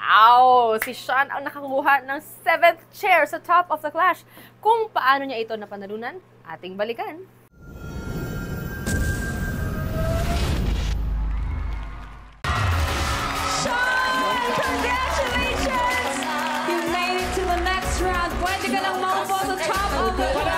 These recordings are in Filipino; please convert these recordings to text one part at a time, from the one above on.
Wow! Si Sean ang nakakuha ng 7th chair sa Top of the Clash. Kung paano niya ito napanalunan, ating balikan. Sean! Congratulations! You made it to the next round. Pwede ka lang maupo sa Top of the Clash!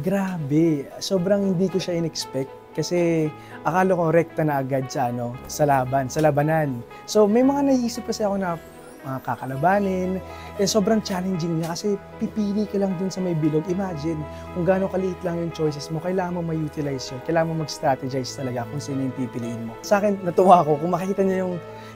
Grabe, sobrang hindi ko siya in-expect kasi akala ko rekta na agad sa sa labanan. So may mga naisip kasi ako na mga kakalabanin, sobrang challenging niya kasi pipili ka lang dun sa may bilog. Imagine kung gaano kaliit lang yung choices mo, kailangan mo ma-utilize yun, kailangan mo mag-strategize talaga kung sino yung pipiliin mo. Sa akin, natuwa ako kung makikita niya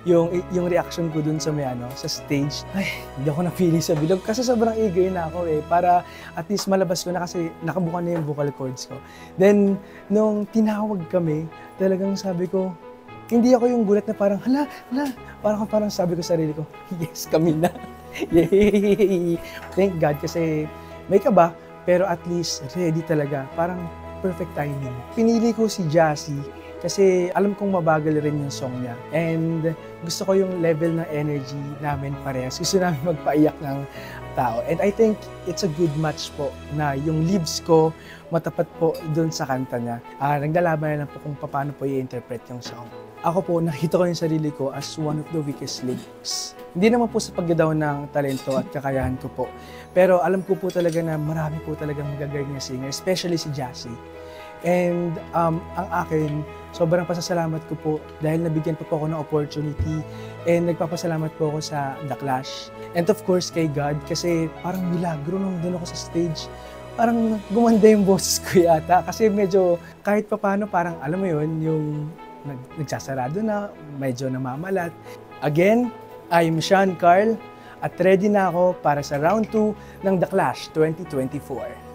yung reaction ko dun sa sa stage. Ay, hindi ako napili sa bilog kasi sobrang eager na ako para at least malabas ko na kasi nakabuka na yung vocal cords ko. Then, nung tinawag kami, talagang sabi ko, hindi ako yung gulat na parang, hala, parang sabi ko sa sarili ko, yes, kami na. Yay! Thank God kasi may kaba, pero at least ready talaga. Parang perfect timing. Pinili ko si Jassy kasi alam kong mabagal rin yung song niya. And gusto ko yung level ng energy namin parehas. Gusto namin magpaiyak ng tao. And I think it's a good match po na yung leaves ko matapat po dun sa kanta niya. Naglalaban na lang po kung paano po i-interpret yung song. Ako po, nakita ko yung sarili ko as one of the weakest links. Hindi naman po sa pagdadown ng talento at kakayahan ko po. Pero alam ko po talaga na marami po talagang magagaling na singer, especially si Jassy. And ang akin, sobrang pasasalamat ko po dahil nabigyan pa po ako ng opportunity and nagpapasalamat po ako sa The Clash. And of course kay God kasi parang milagro nung doon ako sa stage. Parang gumanda yung boses ko yata kasi medyo kahit paano parang alam mo yun, yung nagsasarado na, medyo namamalat. Again, I'm Sean Carl at ready na ako para sa round 2 ng The Clash 2024.